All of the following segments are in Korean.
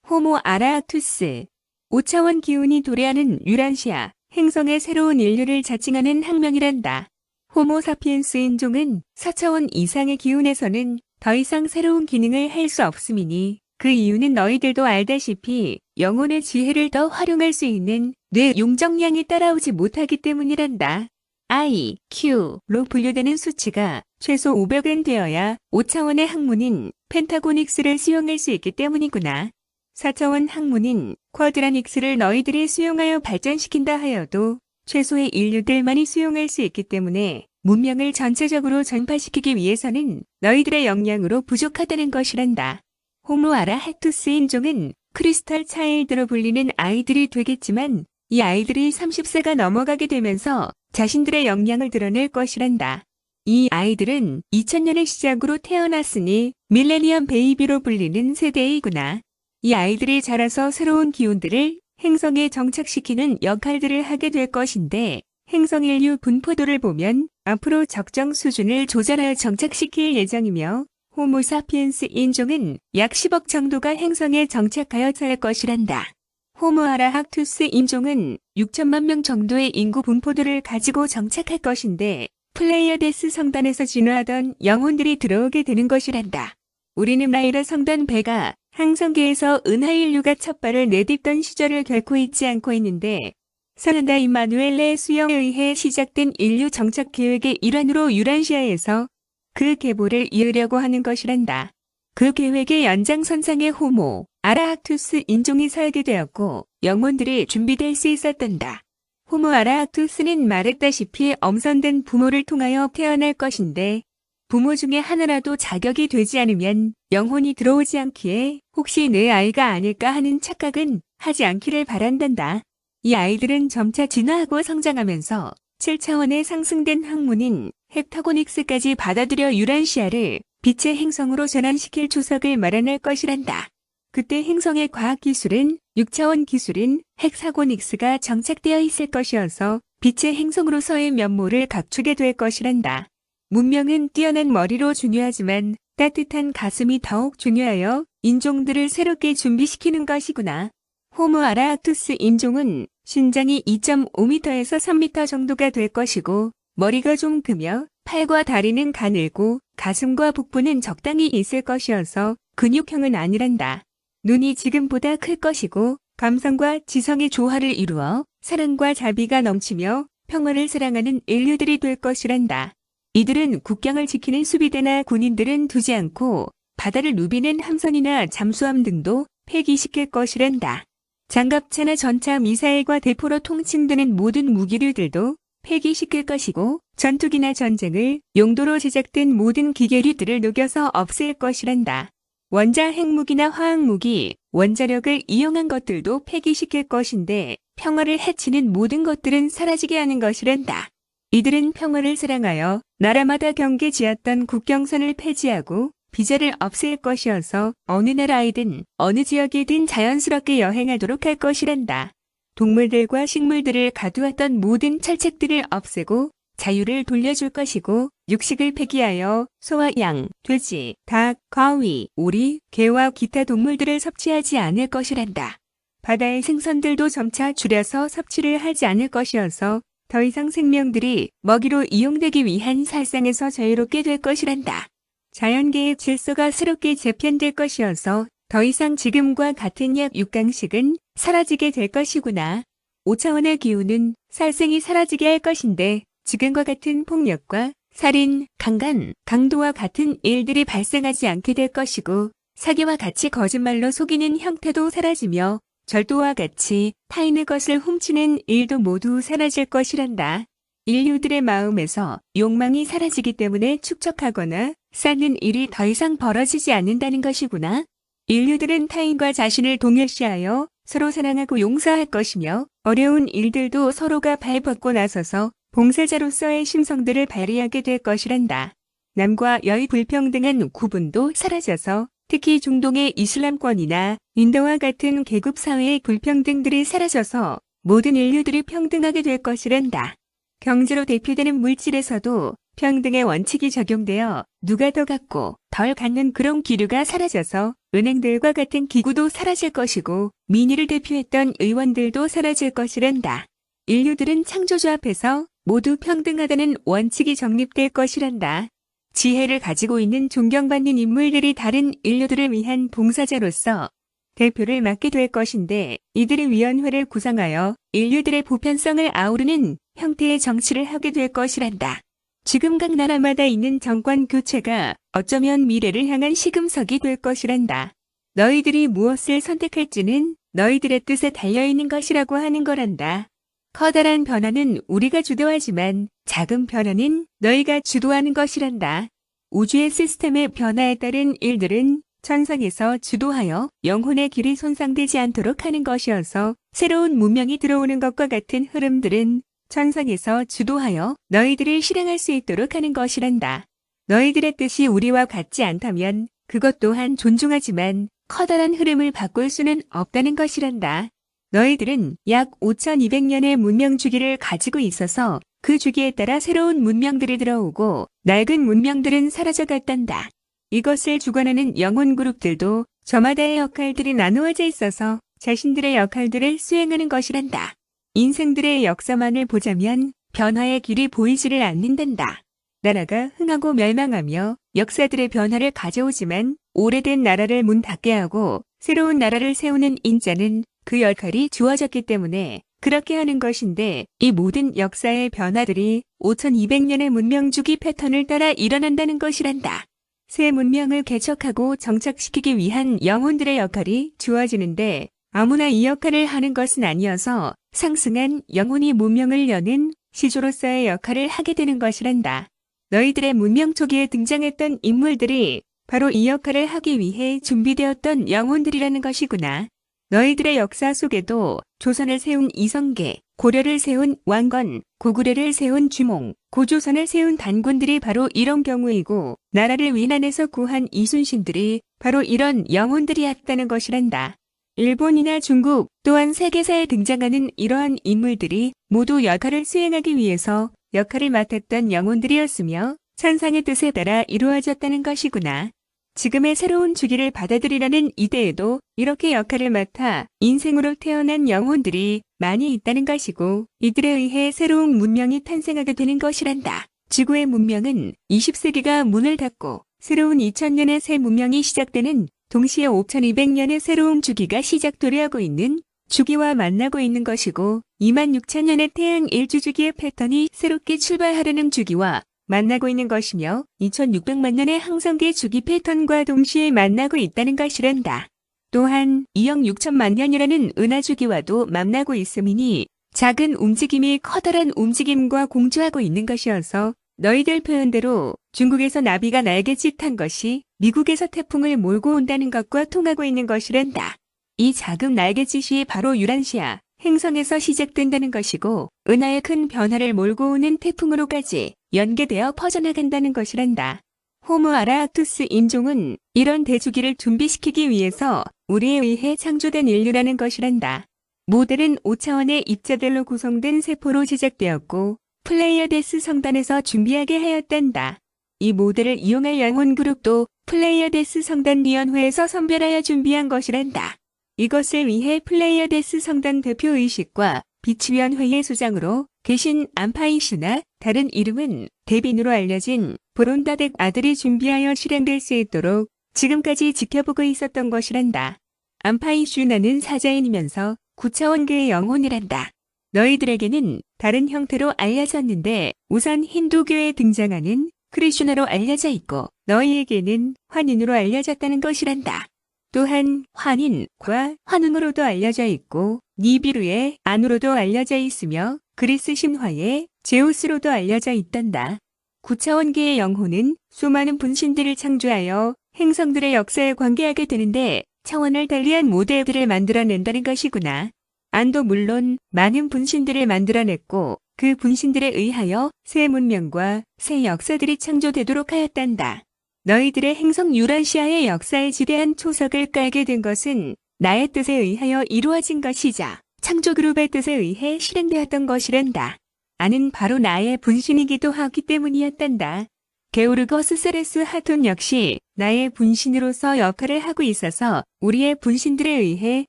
호모 아라악투스. 5차원 기운이 도래하는 유란시아, 행성의 새로운 인류를 자칭하는 학명이란다. 호모 사피엔스 인종은 4차원 이상의 기운에서는 더 이상 새로운 기능을 할 수 없음이니 그 이유는 너희들도 알다시피 영혼의 지혜를 더 활용할 수 있는 뇌 용적량이 따라오지 못하기 때문이란다. I, Q로 분류되는 수치가 최소 500은 되어야 5차원의 학문인 펜타고닉스를 수용할 수 있기 때문이구나. 4차원 학문인 쿼드라닉스를 너희들이 수용하여 발전시킨다 하여도 최소의 인류들만이 수용할 수 있기 때문에 문명을 전체적으로 전파시키기 위해서는 너희들의 역량으로 부족하다는 것이란다. 호모 아라학투스 인종은 크리스탈 차일드로 불리는 아이들이 되겠지만 이 아이들이 30세가 넘어가게 되면서 자신들의 역량을 드러낼 것이란다. 이 아이들은 2000년의 시작으로 태어났으니 밀레니엄 베이비로 불리는 세대이구나. 이 아이들이 자라서 새로운 기운들을 행성에 정착시키는 역할들을 하게 될 것인데 행성 인류 분포도를 보면 앞으로 적정 수준을 조절하여 정착시킬 예정이며 호모 사피엔스 인종은 약 10억 정도가 행성에 정착하여 살 것이란다. 호모 아라학투스 인종은 6천만 명 정도의 인구 분포도를 가지고 정착할 것인데 플레이어데스 성단에서 진화하던 영혼들이 들어오게 되는 것이란다. 우리는 라이라 성단 배가 항성계에서 은하인류가 첫 발을 내딛던 시절을 결코 잊지 않고 있는데 사란다 임마누엘레 수영에 의해 시작된 인류 정착 계획의 일환으로 유란시아에서 그 계보를 이으려고 하는 것이란다. 그 계획의 연장선상에 호모 아라학투스 인종이 살게 되었고 영혼들이 준비될 수 있었단다. 호모 아라학투스는 말했다시피 엄선된 부모를 통하여 태어날 것인데 부모 중에 하나라도 자격이 되지 않으면 영혼이 들어오지 않기에 혹시 내 아이가 아닐까 하는 착각은 하지 않기를 바란단다. 이 아이들은 점차 진화하고 성장하면서 7차원의 상승된 학문인 헥타고닉스까지 받아들여 유란시아를 빛의 행성으로 전환시킬 초석을 마련할 것이란다. 그때 행성의 과학기술은 6차원 기술인 헥사고닉스가 정착되어 있을 것이어서 빛의 행성으로서의 면모를 갖추게 될 것이란다. 문명은 뛰어난 머리로 중요하지만 따뜻한 가슴이 더욱 중요하여 인종들을 새롭게 준비시키는 것이구나. 호모 아라학투스 인종은 신장이 2.5m에서 3m 정도가 될 것이고 머리가 좀 크며 팔과 다리는 가늘고 가슴과 복부는 적당히 있을 것이어서 근육형은 아니란다. 눈이 지금보다 클 것이고 감성과 지성의 조화를 이루어 사랑과 자비가 넘치며 평화를 사랑하는 인류들이 될 것이란다. 이들은 국경을 지키는 수비대나 군인들은 두지 않고 바다를 누비는 함선이나 잠수함 등도 폐기시킬 것이란다. 장갑차나 전차 미사일과 대포로 통칭되는 모든 무기류들도 폐기시킬 것이고 전투기나 전쟁을 용도로 제작된 모든 기계류들을 녹여서 없앨 것이란다. 원자 핵무기나 화학무기, 원자력을 이용한 것들도 폐기시킬 것인데 평화를 해치는 모든 것들은 사라지게 하는 것이란다. 이들은 평화를 사랑하여 나라마다 경계 지었던 국경선을 폐지하고 비자를 없앨 것이어서 어느 나라이든 어느 지역이든 자연스럽게 여행하도록 할 것이란다. 동물들과 식물들을 가두었던 모든 철책들을 없애고 자유를 돌려줄 것이고 육식을 폐기하여 소와 양, 돼지, 닭, 거위, 오리, 개와 기타 동물들을 섭취하지 않을 것이란다. 바다의 생선들도 점차 줄여서 섭취를 하지 않을 것이어서 더 이상 생명들이 먹이로 이용되기 위한 살상에서 자유롭게 될 것이란다. 자연계의 질서가 새롭게 재편될 것이어서 더 이상 지금과 같은 약 6강식은 사라지게 될 것이구나. 5차원의 기운은 살생이 사라지게 할 것인데 지금과 같은 폭력과 살인, 강간, 강도와 같은 일들이 발생하지 않게 될 것이고 사기와 같이 거짓말로 속이는 형태도 사라지며 절도와 같이 타인의 것을 훔치는 일도 모두 사라질 것이란다. 인류들의 마음에서 욕망이 사라지기 때문에 축적하거나 쌓는 일이 더 이상 벌어지지 않는다는 것이구나. 인류들은 타인과 자신을 동일시하여 서로 사랑하고 용서할 것이며 어려운 일들도 서로가 발벗고 나서서 봉사자로서의 심성들을 발휘하게 될 것이란다. 남과 여의 불평등한 구분도 사라져서 특히 중동의 이슬람권이나 인도와 같은 계급 사회의 불평등들이 사라져서 모든 인류들이 평등하게 될 것이란다. 경제로 대표되는 물질에서도 평등의 원칙이 적용되어 누가 더 갖고 덜 갖는 그런 기류가 사라져서 은행들과 같은 기구도 사라질 것이고 민의를 대표했던 의원들도 사라질 것이란다. 인류들은 창조주 앞에서 모두 평등하다는 원칙이 정립될 것이란다. 지혜를 가지고 있는 존경받는 인물들이 다른 인류들을 위한 봉사자로서 대표를 맡게 될 것인데 이들이 위원회를 구성하여 인류들의 보편성을 아우르는 형태의 정치를 하게 될 것이란다. 지금 각 나라마다 있는 정권 교체가 어쩌면 미래를 향한 시금석이 될 것이란다. 너희들이 무엇을 선택할지는 너희들의 뜻에 달려있는 것이라고 하는 거란다. 커다란 변화는 우리가 주도하지만 작은 변화는 너희가 주도하는 것이란다. 우주의 시스템의 변화에 따른 일들은 천상에서 주도하여 영혼의 길이 손상되지 않도록 하는 것이어서 새로운 문명이 들어오는 것과 같은 흐름들은 천상에서 주도하여 너희들을 실행할 수 있도록 하는 것이란다. 너희들의 뜻이 우리와 같지 않다면 그것 또한 존중하지만 커다란 흐름을 바꿀 수는 없다는 것이란다. 너희들은 약 5200년의 문명 주기를 가지고 있어서 그 주기에 따라 새로운 문명들이 들어오고 낡은 문명들은 사라져갔단다. 이것을 주관하는 영혼 그룹들도 저마다의 역할들이 나누어져 있어서 자신들의 역할들을 수행하는 것이란다. 인생들의 역사만을 보자면 변화의 길이 보이지를 않는단다. 나라가 흥하고 멸망하며 역사들의 변화를 가져오지만 오래된 나라를 문 닫게 하고 새로운 나라를 세우는 인자는 그 역할이 주어졌기 때문에 그렇게 하는 것인데 이 모든 역사의 변화들이 5200년의 문명 주기 패턴을 따라 일어난다는 것이란다. 새 문명을 개척하고 정착시키기 위한 영혼들의 역할이 주어지는데 아무나 이 역할을 하는 것은 아니어서 상승한 영혼이 문명을 여는 시조로서의 역할을 하게 되는 것이란다. 너희들의 문명 초기에 등장했던 인물들이 바로 이 역할을 하기 위해 준비되었던 영혼들이라는 것이구나. 너희들의 역사 속에도 조선을 세운 이성계, 고려를 세운 왕건, 고구려를 세운 주몽, 고조선을 세운 단군들이 바로 이런 경우이고 나라를 위난에서 구한 이순신들이 바로 이런 영혼들이었다는 것이란다. 일본이나 중국 또한 세계사에 등장하는 이러한 인물들이 모두 역할을 수행하기 위해서 역할을 맡았던 영혼들이었으며 천상의 뜻에 따라 이루어졌다는 것이구나. 지금의 새로운 주기를 받아들이라는 이때에도 이렇게 역할을 맡아 인생으로 태어난 영혼들이 많이 있다는 것이고 이들에 의해 새로운 문명이 탄생하게 되는 것이란다. 지구의 문명은 20세기가 문을 닫고 새로운 2000년의 새 문명이 시작되는 동시에 5200년의 새로운 주기가 시작되려고 있는 주기와 만나고 있는 것이고 26000년의 태양 일주주기의 패턴이 새롭게 출발하려는 주기와 만나고 있는 것이며 2600만 년의 항성기 주기 패턴과 동시에 만나고 있다는 것이란다. 또한 2억 6천만 년이라는 은하주기와도 만나고 있음이니 작은 움직임이 커다란 움직임과 공조하고 있는 것이어서 너희들 표현대로 중국에서 나비가 날개짓 한 것이 미국에서 태풍을 몰고 온다는 것과 통하고 있는 것이란다. 이 작은 날개짓이 바로 유란시아 행성에서 시작된다는 것이고 은하의 큰 변화를 몰고 오는 태풍으로까지 연계되어 퍼져나간다는 것이란다. 호모 아라악투스 인종은 이런 대주기를 준비시키기 위해서 우리에 의해 창조된 인류라는 것이란다. 모델은 5차원의 입자들로 구성된 세포로 제작되었고 플레이어데스 성단에서 준비하게 하였단다. 이 모델을 이용할 영혼 그룹도 플레이어데스 성단위원회에서 선별하여 준비한 것이란다. 이것을 위해 플레이어데스 성단 대표의식과 비치위원회의 소장으로 계신 암파이슈나 다른 이름은 데빈으로 알려진 브론다덱 아들이 준비하여 실행될 수 있도록 지금까지 지켜보고 있었던 것이란다. 암파이슈나는 사자인이면서 9차원계의 영혼이란다. 너희들에게는 다른 형태로 알려졌는데 우선 힌두교에 등장하는 크리슈나로 알려져 있고 너희에게는 환인으로 알려졌다는 것이란다. 또한 환인과 환웅으로도 알려져 있고 니비루의 안으로도 알려져 있으며 그리스 신화의 제우스로도 알려져 있단다. 9차원계의 영혼은 수많은 분신들을 창조하여 행성들의 역사에 관계하게 되는데 차원을 달리한 모델들을 만들어낸다는 것이구나. 안도 물론 많은 분신들을 만들어냈고 그 분신들에 의하여 새 문명과 새 역사들이 창조되도록 하였단다. 너희들의 행성 유란시아의 역사에 지대한 초석을 깔게 된 것은 나의 뜻에 의하여 이루어진 것이자 창조 그룹의 뜻에 의해 실행되었던 것이란다. 아는 바로 나의 분신이기도 하기 때문이었단다. 게오르거스 세레스 하톤 역시 나의 분신으로서 역할을 하고 있어서 우리의 분신들에 의해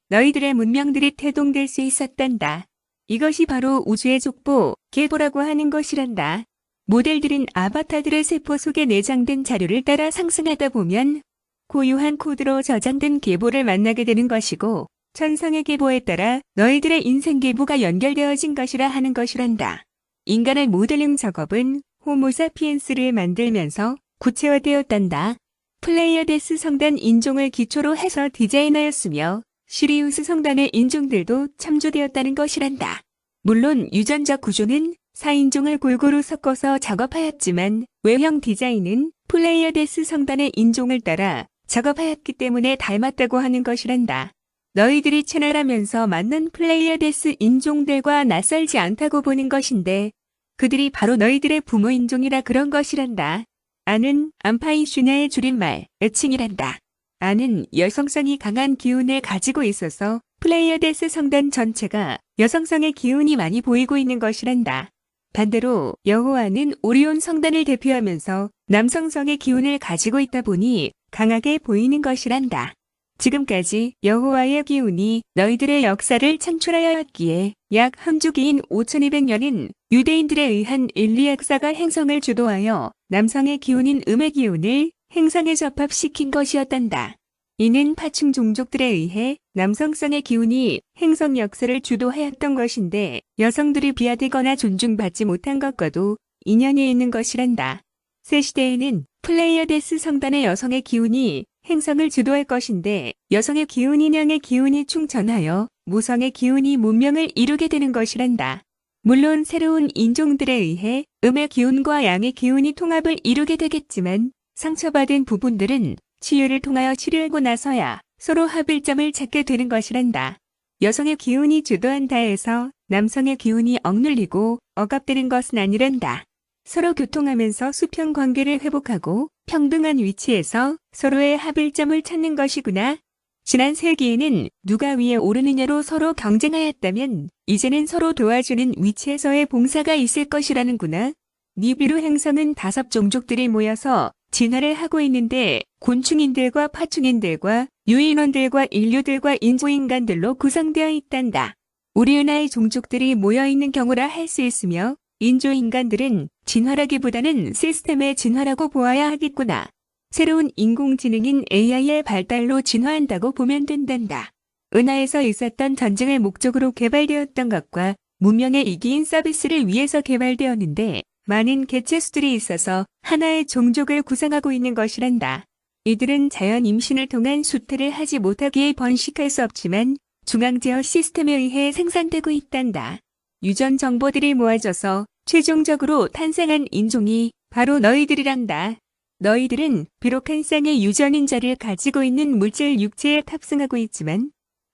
너희들의 문명들이 태동될 수 있었단다. 이것이 바로 우주의 족보, 계보라고 하는 것이란다. 모델들은 아바타들의 세포 속에 내장된 자료를 따라 상승하다 보면 고유한 코드로 저장된 계보를 만나게 되는 것이고 천상의 계보에 따라 너희들의 인생 계보가 연결되어진 것이라 하는 것이란다. 인간의 모델링 작업은 호모사피엔스를 만들면서 구체화되었단다. 플레이어데스 성단 인종을 기초로 해서 디자인하였으며 시리우스 성단의 인종들도 참조되었다는 것이란다. 물론 유전자 구조는 4인종을 골고루 섞어서 작업하였지만 외형 디자인은 플레이어데스 성단의 인종을 따라 작업하였기 때문에 닮았다고 하는 것이란다. 너희들이 채널하면서 만난 플레이어데스 인종들과 낯설지 않다고 보는 것인데 그들이 바로 너희들의 부모 인종이라 그런 것이란다. 아는 암파이슈냐의 줄임말, 애칭이란다. 아는 여성성이 강한 기운을 가지고 있어서 플레이어데스 성단 전체가 여성성의 기운이 많이 보이고 있는 것이란다. 반대로 여호와는 오리온 성단을 대표하면서 남성성의 기운을 가지고 있다 보니 강하게 보이는 것이란다. 지금까지 여호와의 기운이 너희들의 역사를 창출하였기에 약 한 주기인 5200년은 유대인들에 의한 인류역사가 행성을 주도하여 남성의 기운인 음의 기운을 행성에 접합시킨 것이었단다. 이는 파충 종족들에 의해 남성성의 기운이 행성 역사를 주도하였던 것인데 여성들이 비하되거나 존중받지 못한 것과도 인연이 있는 것이란다. 새 시대에는 플레이어데스 성단의 여성의 기운이 행성을 주도할 것인데 여성의 기운이 양의 기운이 충천하여 모성의 기운이 문명을 이루게 되는 것이란다. 물론 새로운 인종들에 의해 음의 기운과 양의 기운이 통합을 이루게 되겠지만 상처받은 부분들은 치유를 통하여 치료하고 나서야 서로 합일점을 찾게 되는 것이란다. 여성의 기운이 주도한다 해서 남성의 기운이 억눌리고 억압되는 것은 아니란다. 서로 교통하면서 수평 관계를 회복하고 평등한 위치에서 서로의 합일점을 찾는 것이구나. 지난 세기에는 누가 위에 오르느냐로 서로 경쟁하였다면 이제는 서로 도와주는 위치에서의 봉사가 있을 것이라는구나. 니비루 행성은 5 종족들이 모여서 진화를 하고 있는데 곤충인들과 파충인들과 유인원들과 인류들과 인조인간들로 구성되어 있단다. 우리 은하의 종족들이 모여있는 경우라 할 수 있으며 인조인간들은 진화라기보다는 시스템의 진화라고 보아야 하겠구나. 새로운 인공지능인 AI의 발달로 진화한다고 보면 된단다. 은하에서 있었던 전쟁을 목적으로 개발되었던 것과 문명의 이기인 서비스를 위해서 개발되었는데 많은 개체수들이 있어서 하나의 종족을 구성하고 있는 것이란다. 이들은 자연 임신을 통한 수태를 하지 못하기에 번식할 수 없지만 중앙제어 시스템에 의해 생산되고 있단다. 유전 정보들이 모아져서 최종적으로 탄생한 인종이 바로 너희들이란다. 너희들은 비록 한 쌍의 유전인자를 가지고 있는 물질 육체에 탑승하고 있지만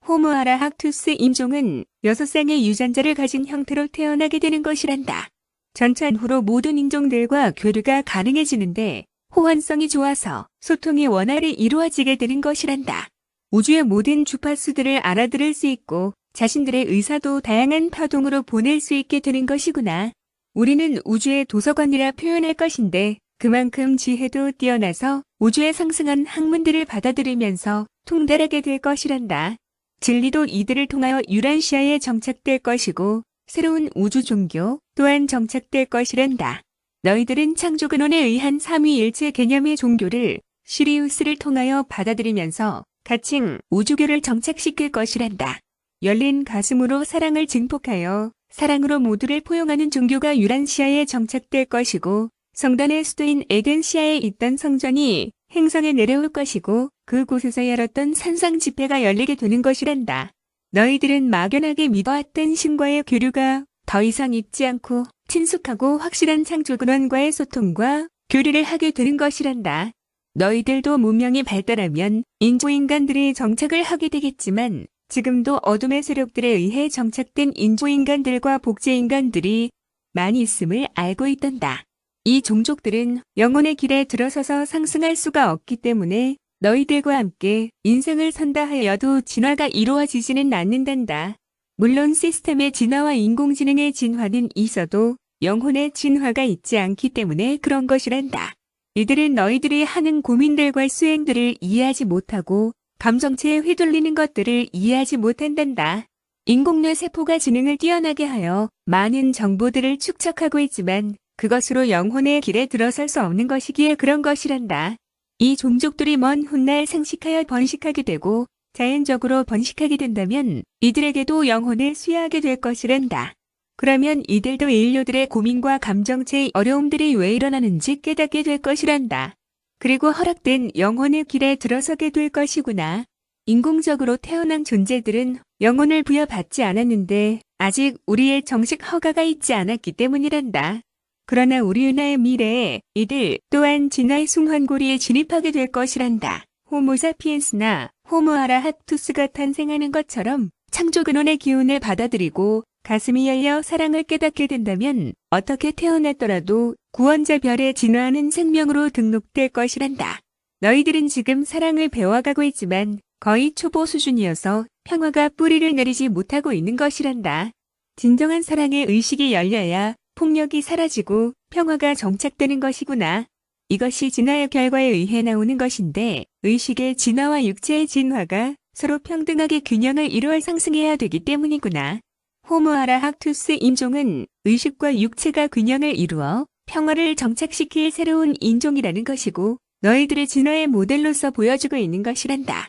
호모 아라학투스 인종은 6쌍의 유전자를 가진 형태로 태어나게 되는 것이란다. 전천 후로 모든 인종들과 교류가 가능해지는데 호환성이 좋아서 소통이 원활히 이루어지게 되는 것이란다. 우주의 모든 주파수들을 알아들을 수 있고 자신들의 의사도 다양한 파동으로 보낼 수 있게 되는 것이구나. 우리는 우주의 도서관이라 표현할 것인데 그만큼 지혜도 뛰어나서 우주에 상승한 학문들을 받아들이면서 통달하게 될 것이란다. 진리도 이들을 통하여 유란시아에 정착될 것이고 새로운 우주 종교 또한 정착될 것이란다. 너희들은 창조 근원에 의한 삼위일체 개념의 종교를 시리우스를 통하여 받아들이면서 가칭 우주교를 정착시킬 것이란다. 열린 가슴으로 사랑을 증폭하여 사랑으로 모두를 포용하는 종교가 유란시아에 정착될 것이고 성단의 수도인 에덴시아에 있던 성전이 행성에 내려올 것이고 그곳에서 열었던 산상 집회가 열리게 되는 것이란다. 너희들은 막연하게 믿어왔던 신과의 교류가 더 이상 잊지 않고 친숙하고 확실한 창조 근원과의 소통과 교류를 하게 되는 것이란다. 너희들도 문명이 발달하면 인조인간들이 정착을 하게 되겠지만 지금도 어둠의 세력들에 의해 정착된 인조인간들과 복제인간들이 많이 있음을 알고 있단다. 이 종족들은 영혼의 길에 들어서서 상승할 수가 없기 때문에 너희들과 함께 인생을 산다 하여도 진화가 이루어지지는 않는단다. 물론 시스템의 진화와 인공지능의 진화는 있어도 영혼의 진화가 있지 않기 때문에 그런 것이란다. 이들은 너희들이 하는 고민들과 수행들을 이해하지 못하고 감정체에 휘둘리는 것들을 이해하지 못한단다. 인공뇌 세포가 지능을 뛰어나게 하여 많은 정보들을 축적하고 있지만 그것으로 영혼의 길에 들어설 수 없는 것이기에 그런 것이란다. 이 종족들이 먼 훗날 생식하여 번식하게 되고 자연적으로 번식하게 된다면 이들에게도 영혼을 수여하게 될 것이란다. 그러면 이들도 인류들의 고민과 감정체의 어려움들이 왜 일어나는지 깨닫게 될 것이란다. 그리고 허락된 영혼의 길에 들어서게 될 것이구나. 인공적으로 태어난 존재들은 영혼을 부여받지 않았는데 아직 우리의 정식 허가가 있지 않았기 때문이란다. 그러나 우리 은하의 미래에 이들 또한 진화의 숭환고리에 진입하게 될 것이란다. 호모사피엔스나 호모아라하투스가 탄생하는 것처럼 창조 근원의 기운을 받아들이고 가슴이 열려 사랑을 깨닫게 된다면 어떻게 태어났더라도 구원자 별에 진화하는 생명으로 등록될 것이란다. 너희들은 지금 사랑을 배워가고 있지만 거의 초보 수준이어서 평화가 뿌리를 내리지 못하고 있는 것이란다. 진정한 사랑의 의식이 열려야 폭력이 사라지고 평화가 정착되는 것이구나. 이것이 진화의 결과에 의해 나오는 것인데 의식의 진화와 육체의 진화가 서로 평등하게 균형을 이루어 상승해야 되기 때문이구나. 호모아라학투스 인종은 의식과 육체가 균형을 이루어 평화를 정착시킬 새로운 인종이라는 것이고 너희들의 진화의 모델로서 보여주고 있는 것이란다.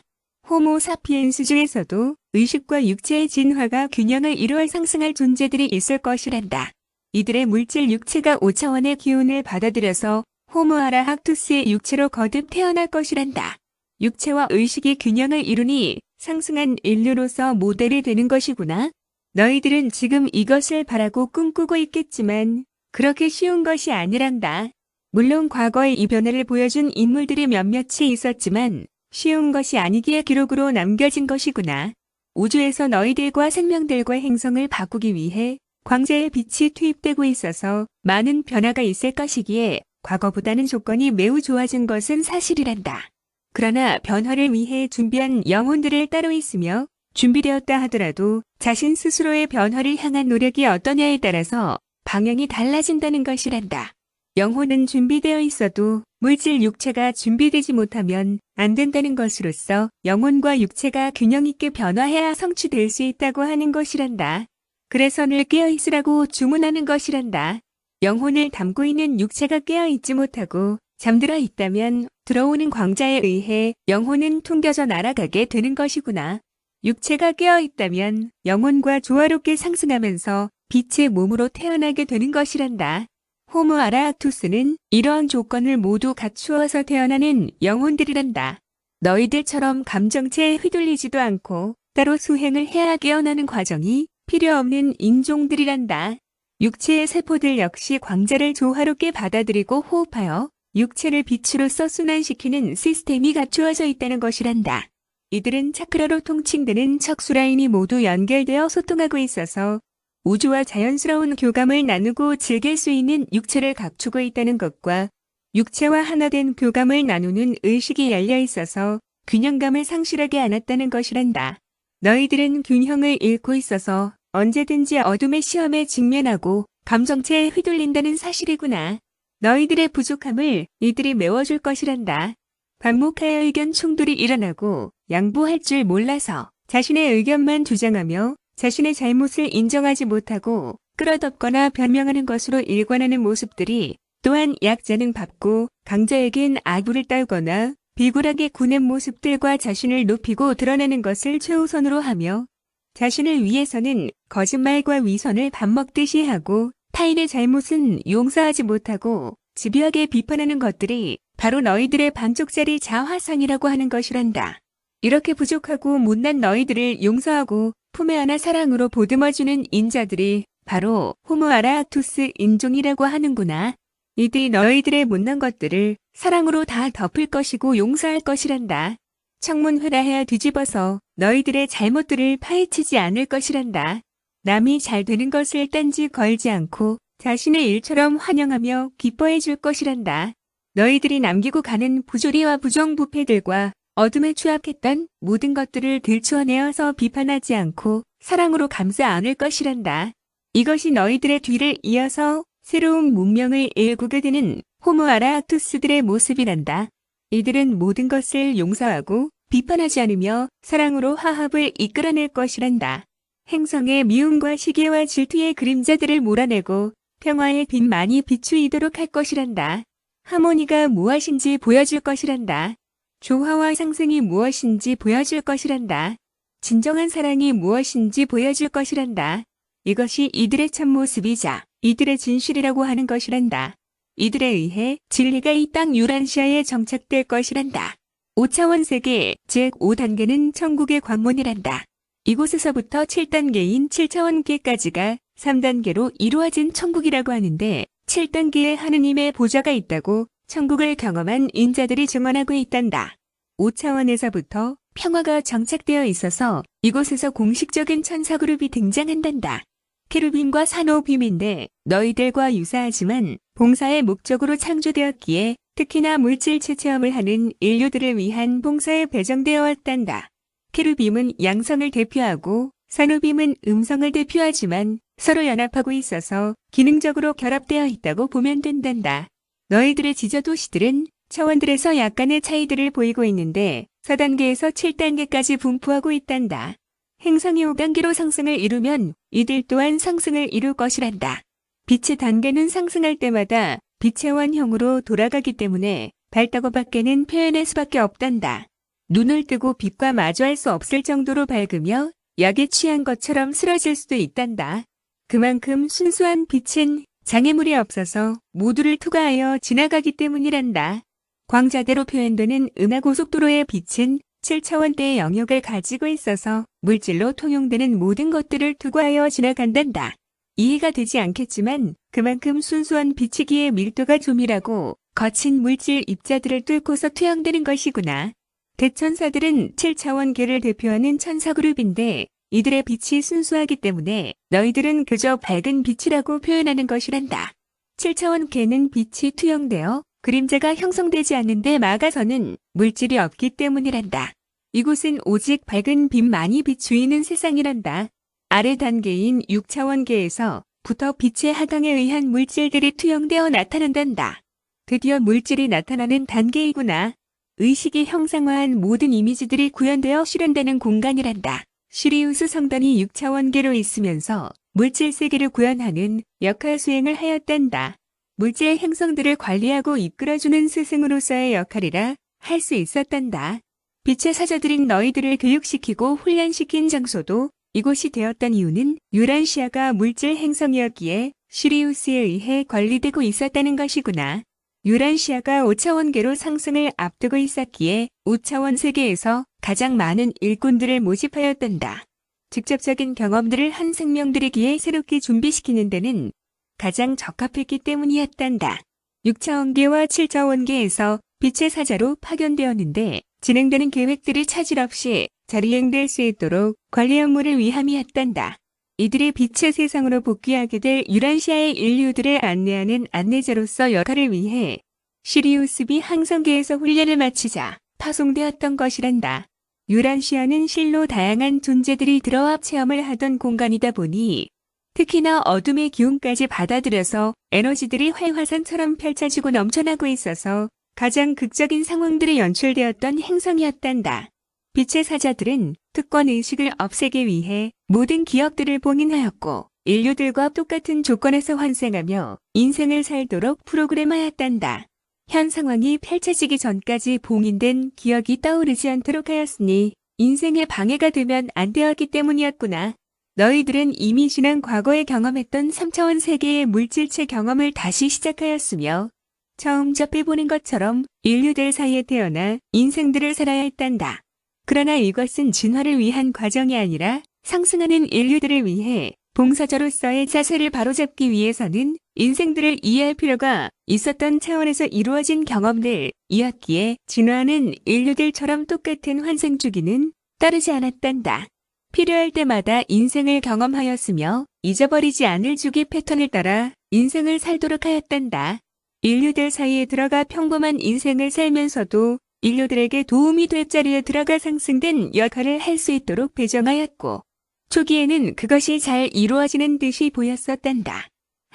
호모 사피엔스 중에서도 의식과 육체의 진화가 균형을 이루어 상승할 존재들이 있을 것이란다. 이들의 물질 육체가 5차원의 기운을 받아들여서 호모아라학투스의 육체로 거듭 태어날 것이란다. 육체와 의식이 균형을 이루니 상승한 인류로서 모델이 되는 것이구나. 너희들은 지금 이것을 바라고 꿈꾸고 있겠지만 그렇게 쉬운 것이 아니란다. 물론 과거에 이 변화를 보여준 인물들이 몇몇이 있었지만 쉬운 것이 아니기에 기록으로 남겨진 것이구나. 우주에서 너희들과 생명들과 행성을 바꾸기 위해 광자의 빛이 투입되고 있어서 많은 변화가 있을 것이기에 과거보다는 조건이 매우 좋아진 것은 사실이란다. 그러나 변화를 위해 준비한 영혼들을 따로 있으며 준비되었다 하더라도 자신 스스로의 변화를 향한 노력이 어떠냐에 따라서 방향이 달라진다는 것이란다. 영혼은 준비되어 있어도 물질 육체가 준비되지 못하면 안 된다는 것으로서 영혼과 육체가 균형 있게 변화해야 성취될 수 있다고 하는 것이란다. 그래서 늘 깨어있으라고 주문하는 것이란다. 영혼을 담고 있는 육체가 깨어있지 못하고 잠들어 있다면 들어오는 광자에 의해 영혼은 퉁겨져 날아가게 되는 것이구나. 육체가 깨어있다면 영혼과 조화롭게 상승하면서 빛의 몸으로 태어나게 되는 것이란다. 호모 아라투스는 이러한 조건을 모두 갖추어서 태어나는 영혼들이란다. 너희들처럼 감정체에 휘둘리지도 않고 따로 수행을 해야 깨어나는 과정이 필요 없는 인종들이란다. 육체의 세포들 역시 광자를 조화롭게 받아들이고 호흡하여 육체를 빛으로써 순환시키는 시스템이 갖추어져 있다는 것이란다. 이들은 차크라로 통칭되는 척수라인이 모두 연결되어 소통하고 있어서 우주와 자연스러운 교감을 나누고 즐길 수 있는 육체를 갖추고 있다는 것과 육체와 하나된 교감을 나누는 의식이 열려 있어서 균형감을 상실하게 않았다는 것이란다. 너희들은 균형을 잃고 있어서 언제든지 어둠의 시험에 직면하고 감정체에 휘둘린다는 사실이구나. 너희들의 부족함을 이들이 메워줄 것이란다. 반목하여 의견 충돌이 일어나고 양보할 줄 몰라서 자신의 의견만 주장하며 자신의 잘못을 인정하지 못하고 끌어덮거나 변명하는 것으로 일관하는 모습들이 또한 약자는 밟고 강자에겐 아부를 떨거나 비굴하게 구는 모습들과 자신을 높이고 드러내는 것을 최우선으로 하며 자신을 위해서는 거짓말과 위선을 밥 먹듯이 하고 타인의 잘못은 용서하지 못하고 집요하게 비판하는 것들이 바로 너희들의 반쪽짜리 자화상이라고 하는 것이란다. 이렇게 부족하고 못난 너희들을 용서하고 품에 안아 사랑으로 보듬어주는 인자들이 바로 호모 아라투스 인종이라고 하는구나. 이들이 너희들의 못난 것들을 사랑으로 다 덮을 것이고 용서할 것이란다. 청문회라해야 뒤집어서 너희들의 잘못들을 파헤치지 않을 것이란다. 남이 잘 되는 것을 딴지 걸지 않고 자신의 일처럼 환영하며 기뻐해 줄 것이란다. 너희들이 남기고 가는 부조리와 부정부패들과 어둠에 추악했던 모든 것들을 들추어내어서 비판하지 않고 사랑으로 감싸 안을 것이란다. 이것이 너희들의 뒤를 이어서 새로운 문명을 일구게 되는 호모 아라악투스들의 모습이란다. 이들은 모든 것을 용서하고 비판하지 않으며 사랑으로 화합을 이끌어낼 것이란다. 행성의 미움과 시기와 질투의 그림자들을 몰아내고 평화의 빛 많이 비추이도록 할 것이란다. 하모니가 무엇인지 보여줄 것이란다. 조화와 상승이 무엇인지 보여줄 것이란다. 진정한 사랑이 무엇인지 보여줄 것이란다. 이것이 이들의 참모습이자 이들의 진실이라고 하는 것이란다. 이들에 의해 진리가 이 땅 유란시아에 정착될 것이란다. 5차원 세계 즉 5단계는 천국의 관문이란다. 이곳에서부터 7단계인 7차원계까지가 3단계로 이루어진 천국이라고 하는데 7단계에 하느님의 보좌가 있다고 천국을 경험한 인자들이 증언하고 있단다. 5차원에서부터 평화가 정착되어 있어서 이곳에서 공식적인 천사 그룹이 등장한단다. 케루빔과 사노빔인데 너희들과 유사하지만 봉사의 목적으로 창조되었기에 특히나 물질체 체험을 하는 인류들을 위한 봉사에 배정되어 왔단다. 케루빔은 양성을 대표하고 사노빔은 음성을 대표하지만 서로 연합하고 있어서 기능적으로 결합되어 있다고 보면 된단다. 너희들의 지저도시들은 차원들에서 약간의 차이들을 보이고 있는데 4단계에서 7단계까지 분포하고 있단다. 행성이 5단계로 상승을 이루면 이들 또한 상승을 이룰 것이란다. 빛의 단계는 상승할 때마다 빛의 원형으로 돌아가기 때문에 밝다고 밖에는 표현할 수밖에 없단다. 눈을 뜨고 빛과 마주할 수 없을 정도로 밝으며 약에 취한 것처럼 쓰러질 수도 있단다. 그만큼 순수한 빛은 장애물이 없어서 모두를 투과하여 지나가기 때문이란다. 광자대로 표현되는 은하고속도로의 빛은 7차원대의 영역을 가지고 있어서 물질로 통용되는 모든 것들을 투과하여 지나간단다. 이해가 되지 않겠지만 그만큼 순수한 빛이기에 밀도가 조밀하고 거친 물질 입자들을 뚫고서 투영되는 것이구나. 대천사들은 7차원계를 대표하는 천사그룹인데 이들의 빛이 순수하기 때문에 너희들은 그저 밝은 빛이라고 표현하는 것이란다. 7차원계는 빛이 투영되어 그림자가 형성되지 않는데 막아서는 물질이 없기 때문이란다. 이곳은 오직 밝은 빛만이 비추이는 세상이란다. 아래 단계인 6차원계에서부터 빛의 하강에 의한 물질들이 투영되어 나타난단다. 드디어 물질이 나타나는 단계이구나. 의식이 형상화한 모든 이미지들이 구현되어 실현되는 공간이란다. 시리우스 성단이 6차원계로 있으면서 물질 세계를 구현하는 역할 수행을 하였단다. 물질 행성들을 관리하고 이끌어주는 스승으로서의 역할이라 할 수 있었단다. 빛의 사자들인 너희들을 교육시키고 훈련시킨 장소도 이곳이 되었던 이유는 유란시아가 물질 행성이었기에 시리우스에 의해 관리되고 있었다는 것이구나. 유란시아가 5차원계로 상승을 앞두고 있었기에 5차원 세계에서 가장 많은 일꾼들을 모집하였단다. 직접적인 경험들을 한 생명들이기에 새롭게 준비시키는 데는 가장 적합했기 때문이었단다. 6차원계와 7차원계에서 빛의 사자로 파견되었는데 진행되는 계획들이 차질 없이 자리행될 수 있도록 관리 업무를 위함이었단다. 이들이 빛의 세상으로 복귀하게 될 유란시아의 인류들을 안내하는 안내자로서 역할을 위해 시리우스비 항성계에서 훈련을 마치자 파송되었던 것이란다. 유란시아는 실로 다양한 존재들이 들어와 체험을 하던 공간이다 보니 특히나 어둠의 기운까지 받아들여서 에너지들이 활화산처럼 펼쳐지고 넘쳐나고 있어서 가장 극적인 상황들이 연출되었던 행성이었단다. 빛의 사자들은 특권 의식을 없애기 위해 모든 기억들을 봉인하였고 인류들과 똑같은 조건에서 환생하며 인생을 살도록 프로그램하였단다. 현 상황이 펼쳐지기 전까지 봉인된 기억이 떠오르지 않도록 하였으니 인생에 방해가 되면 안 되었기 때문이었구나. 너희들은 이미 지난 과거에 경험했던 3차원 세계의 물질체 경험을 다시 시작하였으며 처음 접해보는 것처럼 인류들 사이에 태어나 인생들을 살아야 했단다. 그러나 이것은 진화를 위한 과정이 아니라 상승하는 인류들을 위해 봉사자로서의 자세를 바로잡기 위해서는 인생들을 이해할 필요가 있었던 차원에서 이루어진 경험들이었기에 진화는 인류들처럼 똑같은 환생 주기는 따르지 않았단다. 필요할 때마다 인생을 경험하였으며 잊어버리지 않을 주기 패턴을 따라 인생을 살도록 하였단다. 인류들 사이에 들어가 평범한 인생을 살면서도 인류들에게 도움이 될 자리에 들어가 상승된 역할을 할 수 있도록 배정하였고 초기에는 그것이 잘 이루어지는 듯이 보였었단다.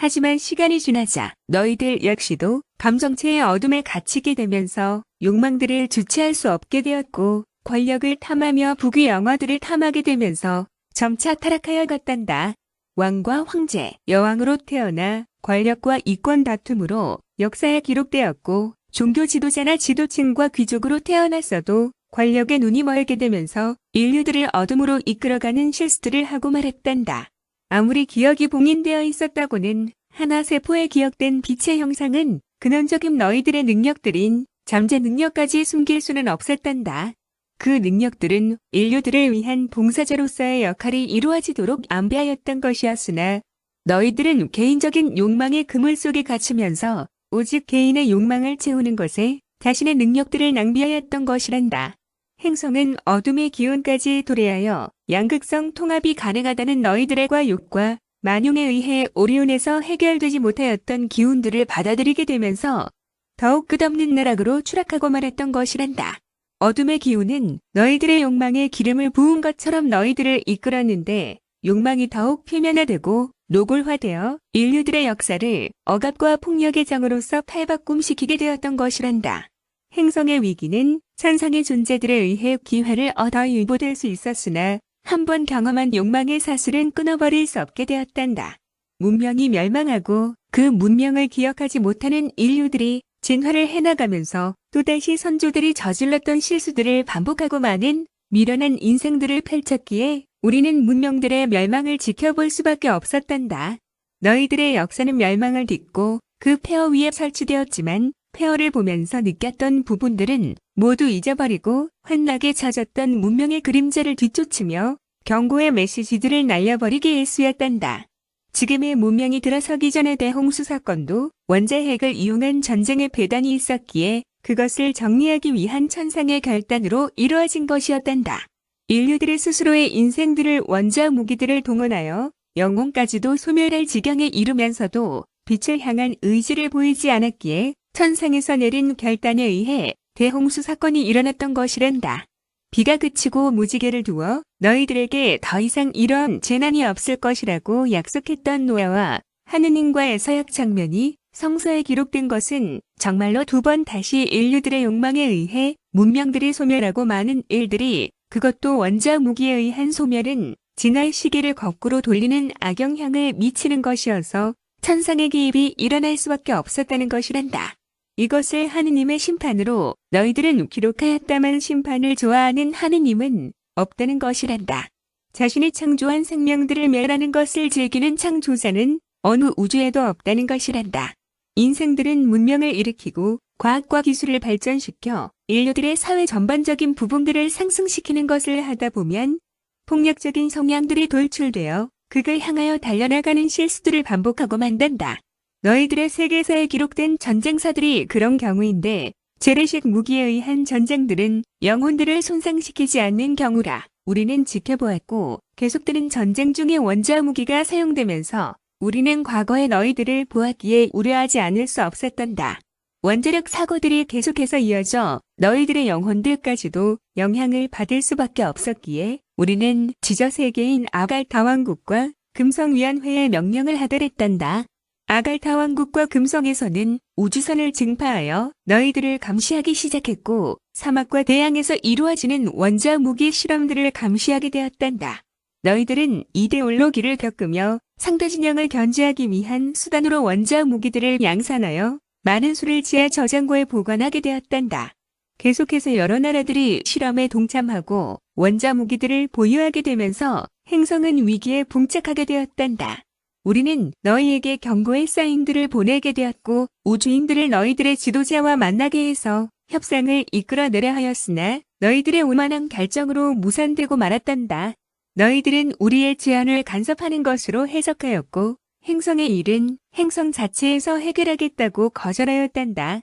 하지만 시간이 지나자 너희들 역시도 감정체의 어둠에 갇히게 되면서 욕망들을 주체할 수 없게 되었고 권력을 탐하며 부귀 영화들을 탐하게 되면서 점차 타락하여 갔단다. 왕과 황제, 여왕으로 태어나 권력과 이권 다툼으로 역사에 기록되었고 종교 지도자나 지도층과 귀족으로 태어났어도 권력에 눈이 멀게 되면서 인류들을 어둠으로 이끌어가는 실수들을 하고 말았단다. 아무리 기억이 봉인되어 있었다고는 하나 세포에 기억된 빛의 형상은 근원적인 너희들의 능력들인 잠재 능력까지 숨길 수는 없었단다. 그 능력들은 인류들을 위한 봉사자로서의 역할이 이루어지도록 안배하였던 것이었으나 너희들은 개인적인 욕망의 그물 속에 갇히면서 오직 개인의 욕망을 채우는 것에 자신의 능력들을 낭비하였던 것이란다. 행성은 어둠의 기운까지 도래하여 양극성 통합이 가능하다는 너희들의 과욕과 만용에 의해 오리온에서 해결되지 못하였던 기운들을 받아들이게 되면서 더욱 끝없는 나락으로 추락하고 말았던 것이란다. 어둠의 기운은 너희들의 욕망에 기름을 부은 것처럼 너희들을 이끌었는데 욕망이 더욱 표면화되고 노골화되어 인류들의 역사를 억압과 폭력의 장으로서 탈바꿈시키게 되었던 것이란다. 행성의 위기는 천상의 존재들에 의해 기회를 얻어 유보될 수 있었으나 한 번 경험한 욕망의 사슬은 끊어버릴 수 없게 되었단다. 문명이 멸망하고 그 문명을 기억하지 못하는 인류들이 진화를 해나가면서 또다시 선조들이 저질렀던 실수들을 반복하고 많은 미련한 인생들을 펼쳤기에 우리는 문명들의 멸망을 지켜볼 수밖에 없었단다. 너희들의 역사는 멸망을 딛고 그 폐허 위에 설치되었지만 폐허를 보면서 느꼈던 부분들은 모두 잊어버리고 환락에 젖었던 문명의 그림자를 뒤쫓으며 경고의 메시지들을 날려버리기 일쑤였단다. 지금의 문명이 들어서기 전의 대홍수 사건도 원자 핵을 이용한 전쟁의 배단이 있었기에 그것을 정리하기 위한 천상의 결단으로 이루어진 것이었단다. 인류들의 스스로의 인생들을 원자 무기들을 동원하여 영혼까지도 소멸할 지경에 이르면서도 빛을 향한 의지를 보이지 않았기에 천상에서 내린 결단에 의해 대홍수 사건이 일어났던 것이란다. 비가 그치고 무지개를 두어 너희들에게 더 이상 이런 재난이 없을 것이라고 약속했던 노아와 하느님과의 서약 장면이 성서에 기록된 것은 정말로 두 번 다시 인류들의 욕망에 의해 문명들이 소멸하고 많은 일들이 그것도 원자 무기에 의한 소멸은 진화의 시계를 거꾸로 돌리는 악영향을 미치는 것이어서 천상의 개입이 일어날 수밖에 없었다는 것이란다. 이것을 하느님의 심판으로 너희들은 기록하였다만 심판을 좋아하는 하느님은 없다는 것이란다. 자신이 창조한 생명들을 멸하는 것을 즐기는 창조자는 어느 우주에도 없다는 것이란다. 인생들은 문명을 일으키고 과학과 기술을 발전시켜 인류들의 사회 전반적인 부분들을 상승시키는 것을 하다 보면 폭력적인 성향들이 돌출되어 극을 향하여 달려나가는 실수들을 반복하고 만단다. 너희들의 세계사에 기록된 전쟁사들이 그런 경우인데 재래식 무기에 의한 전쟁들은 영혼들을 손상시키지 않는 경우라 우리는 지켜보았고 계속되는 전쟁 중에 원자 무기가 사용되면서 우리는 과거에 너희들을 보았기에 우려하지 않을 수 없었단다. 원자력 사고들이 계속해서 이어져 너희들의 영혼들까지도 영향을 받을 수밖에 없었기에 우리는 지저세계인 아갈타 왕국과 금성위원회의 명령을 하더랬단다. 아갈타 왕국과 금성에서는 우주선을 증파하여 너희들을 감시하기 시작했고 사막과 대양에서 이루어지는 원자 무기 실험들을 감시하게 되었단다. 너희들은 이데올로기를 겪으며 상대 진영을 견제하기 위한 수단으로 원자 무기들을 양산하여 많은 수를 지하 저장고에 보관하게 되었단다. 계속해서 여러 나라들이 실험에 동참하고 원자 무기들을 보유하게 되면서 행성은 위기에 봉착하게 되었단다. 우리는 너희에게 경고의 사인들을 보내게 되었고 우주인들을 너희들의 지도자와 만나게 해서 협상을 이끌어내려 하였으나 너희들의 오만한 결정으로 무산되고 말았단다. 너희들은 우리의 제안을 간섭하는 것으로 해석하였고 행성의 일은 행성 자체에서 해결하겠다고 거절하였단다.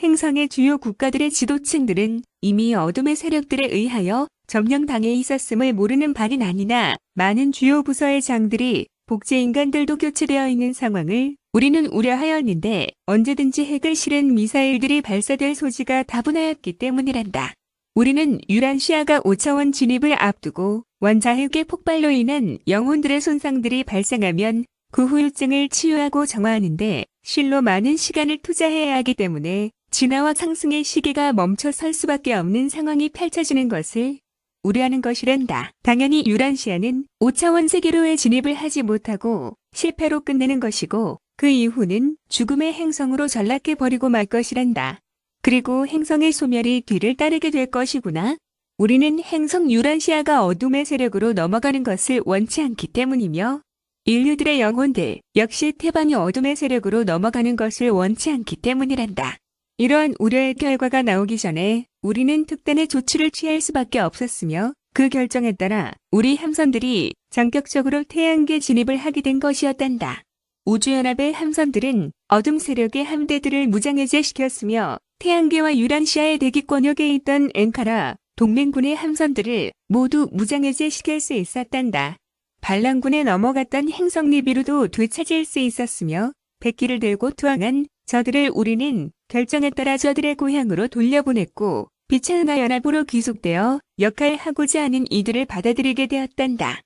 행성의 주요 국가들의 지도층들은 이미 어둠의 세력들에 의하여 점령당해 있었음을 모르는 바는 아니나 많은 주요 부서의 장들이 복제 인간들도 교체되어 있는 상황을 우리는 우려하였는데 언제든지 핵을 실은 미사일들이 발사될 소지가 다분하였기 때문이란다. 우리는 유란시아가 5차원 진입을 앞두고 원자핵의 폭발로 인한 영혼들의 손상들이 발생하면 그 후유증을 치유하고 정화하는데 실로 많은 시간을 투자해야 하기 때문에 진화와 상승의 시계가 멈춰 설 수밖에 없는 상황이 펼쳐지는 것을 우려하는 것이란다. 당연히 유란시아는 5차원 세계로의 진입을 하지 못하고 실패로 끝내는 것이고 그 이후는 죽음의 행성으로 전락해버리고 말 것이란다. 그리고 행성의 소멸이 뒤를 따르게 될 것이구나. 우리는 행성 유란시아가 어둠의 세력으로 넘어가는 것을 원치 않기 때문이며 인류들의 영혼들 역시 태반이 어둠의 세력으로 넘어가는 것을 원치 않기 때문이란다. 이러한 우려의 결과가 나오기 전에 우리는 특단의 조치를 취할 수밖에 없었으며 그 결정에 따라 우리 함선들이 전격적으로 태양계 진입을 하게 된 것이었단다. 우주연합의 함선들은 어둠 세력의 함대들을 무장해제시켰으며 태양계와 유란시아의 대기권역에 있던 엔카라 동맹군의 함선들을 모두 무장해제시킬 수 있었단다. 반란군에 넘어갔던 행성 리비루도 되찾을 수 있었으며 백기를 들고 투항한 저들을 우리는 결정에 따라 저들의 고향으로 돌려보냈고 빛의 은하연합으로 귀속되어 역할하고자 하는 이들을 받아들이게 되었단다.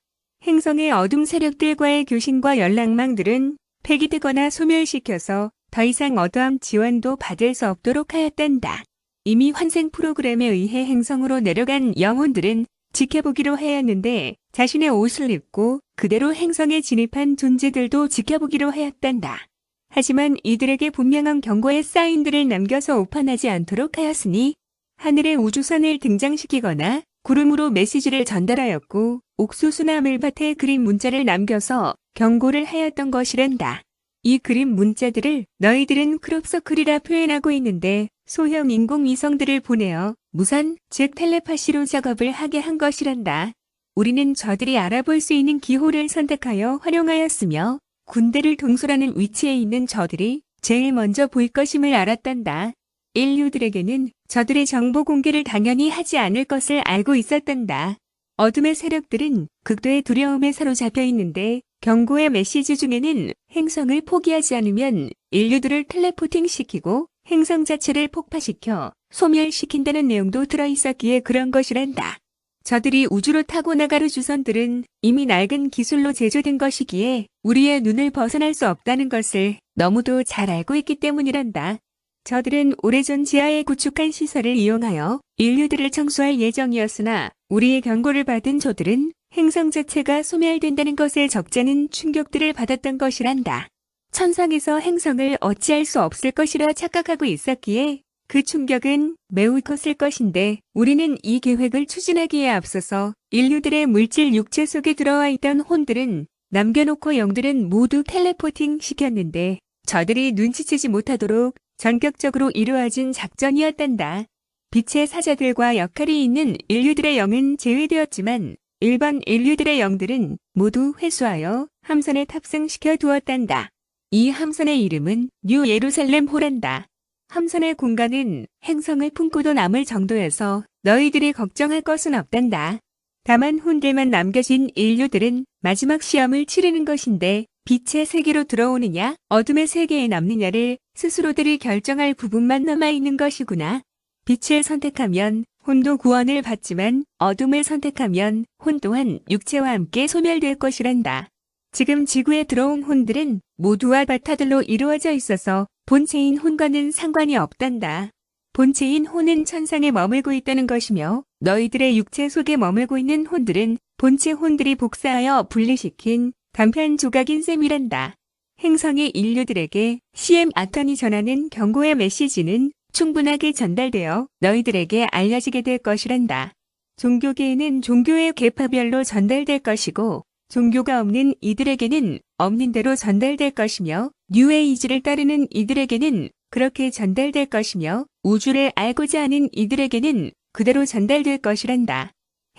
행성의 어둠 세력들과의 교신과 연락망들은 폐기되거나 소멸시켜서 더 이상 어떠한 지원도 받을 수 없도록 하였단다. 이미 환생 프로그램에 의해 행성으로 내려간 영혼들은 지켜보기로 하였는데 자신의 옷을 입고 그대로 행성에 진입한 존재들도 지켜보기로 하였단다. 하지만 이들에게 분명한 경고의 사인들을 남겨서 오판하지 않도록 하였으니 하늘의 우주선을 등장시키거나 구름으로 메시지를 전달하였고 옥수수나 밀밭에 그린 문자를 남겨서 경고를 하였던 것이란다. 이 그림 문자들을 너희들은 크롭서클이라 표현하고 있는데 소형 인공위성들을 보내어 무선, 즉 텔레파시로 작업을 하게 한 것이란다. 우리는 저들이 알아볼 수 있는 기호를 선택하여 활용하였으며 군대를 동솔하는 위치에 있는 저들이 제일 먼저 보일 것임을 알았단다. 인류들에게는 저들의 정보 공개를 당연히 하지 않을 것을 알고 있었단다. 어둠의 세력들은 극도의 두려움에 사로잡혀 있는데 경고의 메시지 중에는 행성을 포기하지 않으면 인류들을 텔레포팅시키고 행성 자체를 폭파시켜 소멸시킨다는 내용도 들어있었기에 그런 것이란다. 저들이 우주로 타고 나갈 우주선들은 이미 낡은 기술로 제조된 것이기에 우리의 눈을 벗어날 수 없다는 것을 너무도 잘 알고 있기 때문이란다. 저들은 오래전 지하에 구축한 시설을 이용하여 인류들을 청소할 예정이었으나 우리의 경고를 받은 저들은 행성 자체가 소멸된다는 것에 적잖은 충격들을 받았던 것이란다. 천상에서 행성을 어찌할 수 없을 것이라 착각하고 있었기에 그 충격은 매우 컸을 것인데 우리는 이 계획을 추진하기에 앞서서 인류들의 물질 육체 속에 들어와 있던 혼들은 남겨놓고 영들은 모두 텔레포팅 시켰는데 저들이 눈치채지 못하도록 전격적으로 이루어진 작전이었단다. 빛의 사자들과 역할이 있는 인류들의 영은 제외되었지만 일반 인류들의 영들은 모두 회수하여 함선에 탑승시켜 두었단다. 이 함선의 이름은 뉴 예루살렘 호란다. 함선의 공간은 행성을 품고도 남을 정도여서 너희들이 걱정할 것은 없단다. 다만 혼들만 남겨진 인류들은 마지막 시험을 치르는 것인데 빛의 세계로 들어오느냐 어둠의 세계에 남느냐를 스스로들이 결정할 부분만 남아있는 것이구나. 빛을 선택하면 혼도 구원을 받지만 어둠을 선택하면 혼 또한 육체와 함께 소멸될 것이란다. 지금 지구에 들어온 혼들은 모두 아바타들로 이루어져 있어서 본체인 혼과는 상관이 없단다. 본체인 혼은 천상에 머물고 있다는 것이며 너희들의 육체 속에 머물고 있는 혼들은 본체 혼들이 복사하여 분리시킨 단편 조각인 셈이란다. 행성의 인류들에게 CM 아턴이 전하는 경고의 메시지는 충분하게 전달되어 너희들에게 알려지게 될 것이란다. 종교계에는 종교의 계파별로 전달될 것이고 종교가 없는 이들에게는 없는 대로 전달될 것이며 뉴에이지를 따르는 이들에게는 그렇게 전달될 것이며 우주를 알고자 하는 이들에게는 그대로 전달될 것이란다.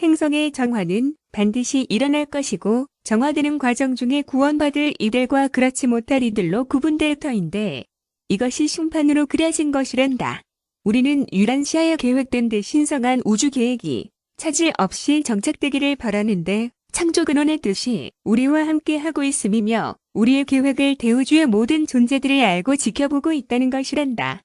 행성의 정화는 반드시 일어날 것이고 정화되는 과정 중에 구원받을 이들과 그렇지 못할 이들로 구분될 터인데 이것이 심판으로 그려진 것이란다. 우리는 유란시아에 계획된 듯 신성한 우주 계획이 차질 없이 정착되기를 바라는데 창조근원의 뜻이 우리와 함께 하고 있음이며 우리의 계획을 대우주의 모든 존재들이 알고 지켜보고 있다는 것이란다.